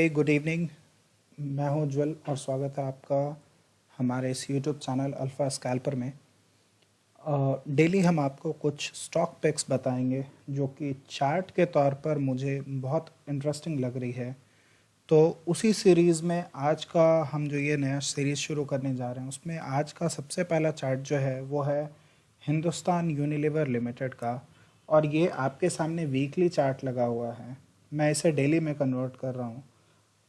Hi good evening. मैं हूं उज्ज्वल और स्वागत है आपका हमारे इस यूट्यूब चैनल अल्फ़ा स्कैल्पर में। डेली हम आपको कुछ स्टॉक पिक्स बताएंगे जो कि चार्ट के तौर पर मुझे बहुत इंटरेस्टिंग लग रही है। तो उसी सीरीज़ में आज का हम जो ये नया सीरीज़ शुरू करने जा रहे हैं उसमें आज का सबसे पहला चार्ट जो है वो है हिंदुस्तान यूनिलीवर लिमिटेड का। और ये आपके सामने वीकली चार्ट लगा हुआ है। मैं इसे डेली में कन्वर्ट कर रहा हूँ।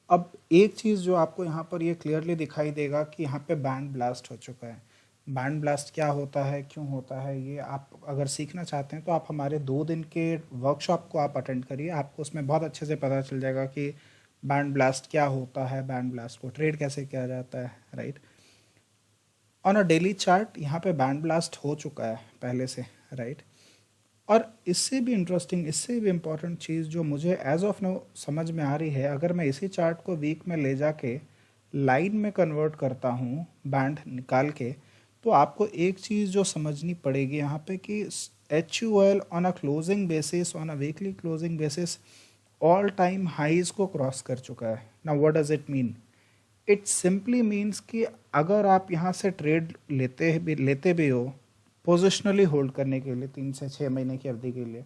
अब एक चीज़ जो आपको यहाँ पर ये क्लियरली दिखाई देगा कि यहाँ पे बैंड ब्लास्ट हो चुका है। बैंड ब्लास्ट क्या होता है, क्यों होता है, ये आप अगर सीखना चाहते हैं तो आप हमारे 2 दिन के वर्कशॉप को आप अटेंड करिए। आपको उसमें बहुत अच्छे से पता चल जाएगा कि बैंड ब्लास्ट क्या होता है, बैंड ब्लास्ट को ट्रेड कैसे किया जाता है, right. On a daily chart यहाँ पे बैंड ब्लास्ट हो चुका है पहले से, राइट। और इससे भी इंटरेस्टिंग, इससे भी इम्पोर्टेंट चीज़ जो मुझे एज ऑफ नाउ समझ में आ रही है, अगर मैं इसी चार्ट को वीक में ले जाके लाइन में कन्वर्ट करता हूँ बैंड निकाल के, तो आपको एक चीज़ जो समझनी पड़ेगी यहाँ पे कि H U L on a closing basis, on a weekly closing basis all time highs को क्रॉस कर चुका है। ना what does it mean? It simply means कि अगर आप यहाँ से ट्रेड लेते भी हो पोजिशनली होल्ड करने के लिए 3 से 6 महीने की अवधि के लिए,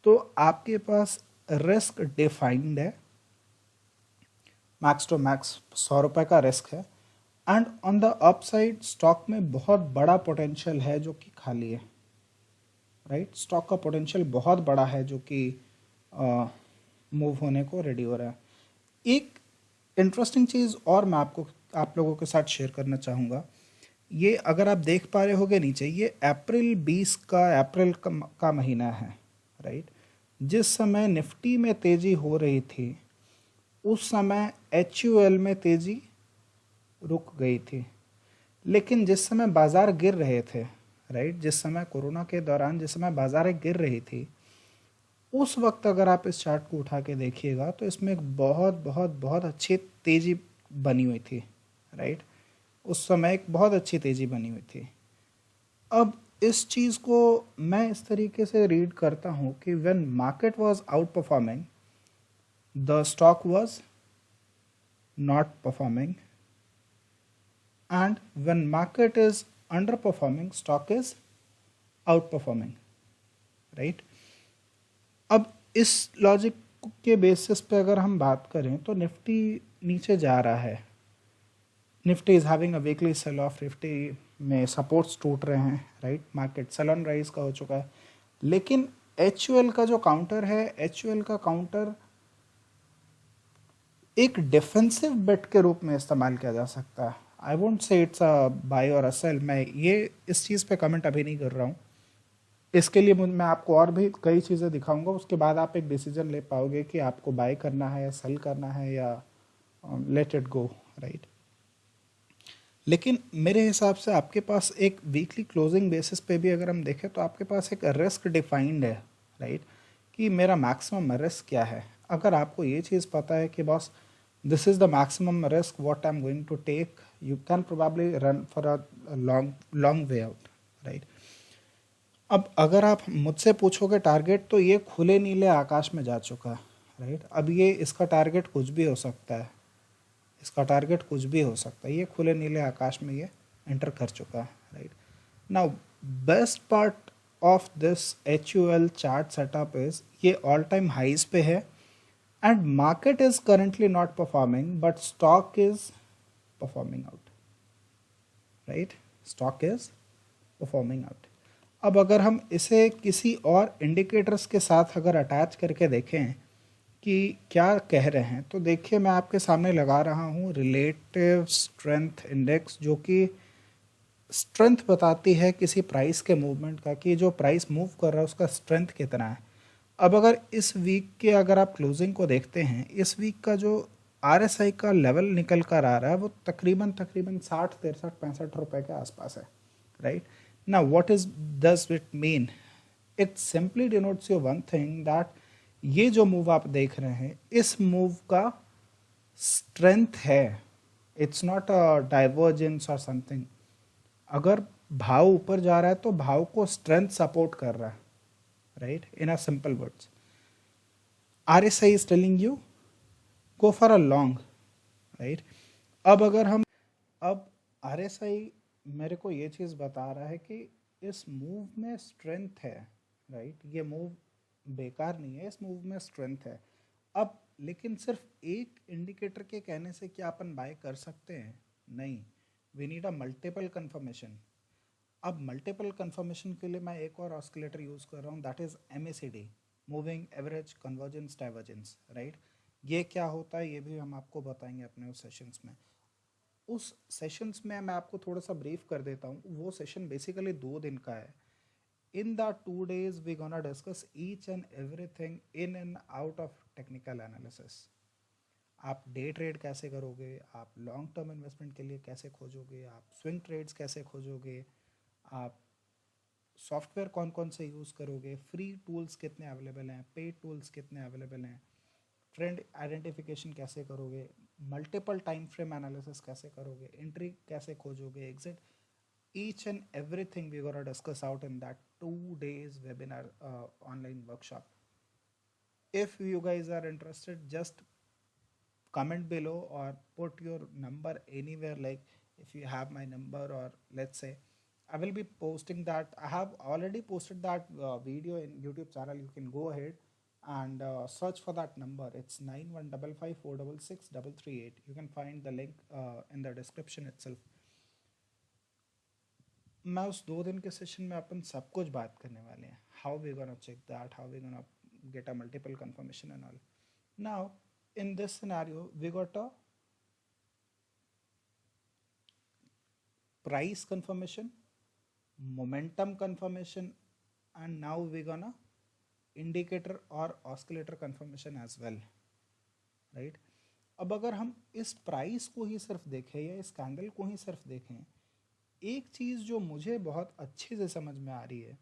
तो आपके पास रिस्क डिफाइंड है। मैक्स टू मैक्स 100 रुपये का रिस्क है। And on the upside stock में बहुत बड़ा पोटेंशियल है जो कि खाली है, राइट। स्टॉक का पोटेंशियल बहुत बड़ा है जो कि मूव होने को रेडी हो रहा है। एक इंटरेस्टिंग चीज़ और मैं आप लोगों के साथ शेयर करना चाहूँगा। ये अगर आप देख पा रहे होगे नीचे, ये अप्रैल का महीना है, राइट। जिस समय निफ्टी में तेज़ी हो रही थी उस समय एच यू एल में तेज़ी रुक गई थी। लेकिन जिस समय बाज़ार गिर रहे थे, राइट, जिस समय कोरोना के दौरान जिस समय बाज़ारें गिर रही थी, उस वक्त अगर आप इस चार्ट को उठा के देखिएगा तो इसमें एक बहुत बहुत बहुत अच्छी तेज़ी बनी हुई थी, राइट। उस समय एक बहुत अच्छी तेज़ी बनी हुई थी। अब इस चीज़ को मैं इस तरीके से रीड करता हूँ कि when market was out performing the stock was not performing, and when market is under performing stock is out performing, right. अब इस लॉजिक के बेसिस पे अगर हम बात करें तो निफ्टी नीचे जा रहा है। Nifty is having a weekly sell off, Nifty में सपोर्ट्स टूट रहे हैं, right. Market sell on rise का हो चुका है। लेकिन एच यू एल का जो काउंटर है, एच यू एल का काउंटर एक डिफेंसिव बेट के रूप में इस्तेमाल किया जा सकता है। I won't say it's a buy और अ सेल। मैं ये इस चीज़ पे कमेंट अभी नहीं कर रहा हूँ। इसके लिए मैं आपको और भी कई चीज़ें दिखाऊंगा, उसके बाद आप एक डिसीजन ले पाओगे कि आपको बाय करना है या सेल करना है या लेट इट गो, राइट। लेकिन मेरे हिसाब से आपके पास एक वीकली क्लोजिंग बेसिस पे भी अगर हम देखें तो आपके पास एक रिस्क डिफाइंड है, राइट, कि मेरा मैक्सिमम रिस्क क्या है। अगर आपको ये चीज़ पता है कि boss this is the maximum risk what I am going to take, you can probably run for a long long way out, right. अब अगर आप मुझसे पूछोगे टारगेट, तो ये खुले नीले आकाश में जा चुका है, राइट। अब ये इसका टारगेट कुछ भी हो सकता है, इसका टारगेट कुछ भी हो सकता है। ये खुले नीले आकाश में ये एंटर कर चुका है, right. Now best part of this H U L chart setup is ये ऑल टाइम हाइज पे है and market is currently not performing but stock is performing out, right. Stock is performing out. अब अगर हम इसे किसी और indicators के साथ अगर अटैच करके देखें कि क्या कह रहे हैं, तो देखिए मैं आपके सामने लगा रहा हूँ रिलेटिव स्ट्रेंथ इंडेक्स, जो कि स्ट्रेंथ बताती है किसी प्राइस के मूवमेंट का, कि जो प्राइस मूव कर रहा है उसका स्ट्रेंथ कितना है। अब अगर इस वीक के अगर आप क्लोजिंग को देखते हैं, इस वीक का जो RSI का लेवल निकल कर आ रहा है वो तकरीबन तकरीबन 60, 63, 65 रुपए के आसपास है, राइट। ना what is does it mean? It simply denotes you one thing that ये जो मूव आप देख रहे हैं इस मूव का स्ट्रेंथ है। इट्स नॉट अ डाइवर्जेंस और समथिंग। अगर भाव ऊपर जा रहा है तो भाव को स्ट्रेंथ सपोर्ट कर रहा है, right. In a simple words RSI is telling you go for a long, right. अब अगर हम अब आरएसआई मेरे को ये चीज़ बता रहा है कि इस मूव में स्ट्रेंथ है, राइट। ये मूव बेकार नहीं है, इस मूव में स्ट्रेंथ है। अब लेकिन सिर्फ एक इंडिकेटर के कहने से क्या अपन बाय कर सकते हैं? नहीं, we need a multiple confirmation. अब मल्टीपल कंफर्मेशन के लिए मैं एक और ऑस्किलेटर यूज़ कर रहा हूँ, that is MACD, moving average convergence divergence, right. ये क्या होता है ये भी हम आपको बताएंगे अपने उस सेशंस में। उस सेशंस में मैं आपको थोड़ा सा ब्रीफ कर देता हूँ। वो सेशन बेसिकली 2 दिन का है। In the 2 days we gonna discuss each and everything in and out of technical analysis. आप डे ट्रेड कैसे करोगे, आप लॉन्ग टर्म इन्वेस्टमेंट के लिए कैसे खोजोगे, आप स्विंग ट्रेड्स कैसे खोजोगे, आप सॉफ्टवेयर कौन कौन से यूज़ करोगे, फ्री टूल्स कितने अवेलेबल हैं, पेड टूल्स कितने अवेलेबल हैं, ट्रेंड आइडेंटिफिकेशन कैसे करोगे, मल्टीपल टाइम फ्रेम एनालिसिस कैसे करोगे, एंट्री कैसे खोजोगे, exit, each and everything we're going to discuss out in that 2 days webinar online workshop. If you guys are interested, just comment below or put your number anywhere, like if you have my number, or let's say I will be posting that. I have already posted that video in YouTube channel. You can go ahead and search for that number. It's 9155466338. You can find the link in the description itself. मैं उस 2 दिन के session में अपन सब कुछ बात करने वाले हैं, how we gonna check that, how we gonna get a multiple confirmation and all. Now in this scenario we got a price confirmation, momentum confirmation, and now we gonna indicator or oscillator confirmation as well, right. अब अगर हम इस price को ही सिर्फ देखें या इस candle को ही सिर्फ देखें, एक चीज़ जो मुझे बहुत अच्छे से समझ में आ रही है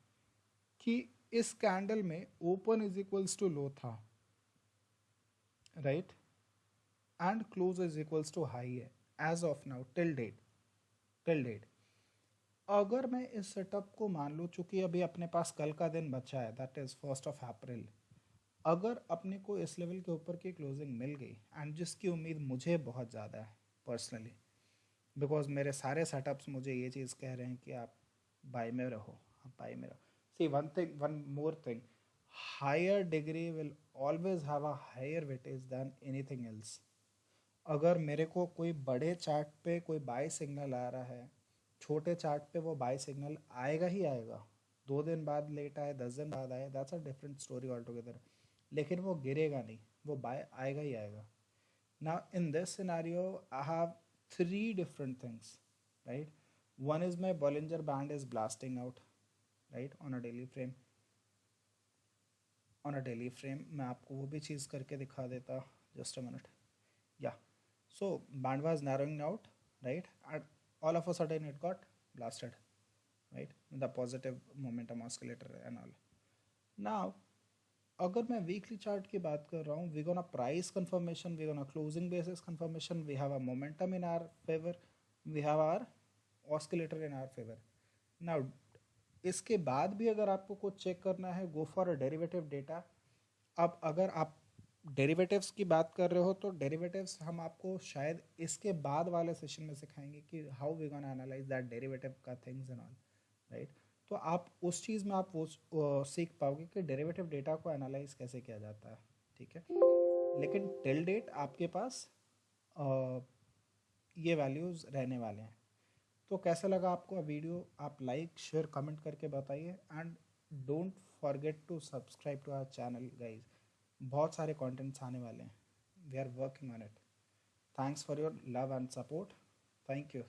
कि इस कैंडल में open is equals to low था, right, and close is equals to high है as of now till date. अगर मैं इस सेटअप को मान लूँ, चूँकि अभी अपने पास कल का दिन बचा है, दैट इज़ 1 अप्रैल, अगर अपने को इस लेवल के ऊपर की क्लोजिंग मिल गई, एंड जिसकी उम्मीद मुझे बहुत ज़्यादा है पर्सनली, बिकॉज मेरे सारे सेटअप्स मुझे ये चीज़ कह रहे हैं कि आप बाय में रहो, आप बाय में रहो. See one more thing, higher degree will always have a higher weightage than anything else. अगर मेरे को कोई बड़े चार्ट पे कोई बाय सिग्नल आ रहा है, छोटे चार्ट पे वो बाय सिग्नल आएगा ही आएगा. 2 दिन बाद लेट आए, 10 दिन बाद आए, that's a different story all together. लेकिन वो गिरेगा नहीं, वो बाय आएगा ही आएगा. Now, in this scenario, I have 3 different things, right? One is my Bollinger Band is blasting out, right, on a daily frame. On a daily frame, मैं आपको वो भी चीज़ करके दिखा देता. Just a minute. Yeah. So band was narrowing out, right? And all of a sudden it got blasted, right? The positive momentum oscillator and all. Now, अगर मैं weekly chart की बात कर रहा हूँ, we gonna price confirmation, we gonna closing basis confirmation, we have a momentum in our favour, we have our oscillator in our favour. Now इसके बाद भी अगर आपको कुछ चेक करना है, go for a derivative data. अब अगर आप डेरिवेटिव्स की बात कर रहे हो तो डेरिवेटिव्स हम आपको शायद इसके बाद वाले सेशन में सिखाएंगे कि how we gonna analyse that derivative का थिंग्स एंड ऑल, राइट. तो आप उस चीज़ में आप वो सीख पाओगे कि डेरिवेटिव डेटा को एनालाइज कैसे किया जाता है, ठीक है. लेकिन टिल डेट आपके पास अ, ये वैल्यूज़ रहने वाले हैं. तो कैसा लगा आपको वीडियो, आप लाइक शेयर कमेंट करके बताइए, and don't forget to subscribe to our channel guys. बहुत सारे कंटेंट्स आने वाले हैं, we are working on it. Thanks for your love and support. Thank you.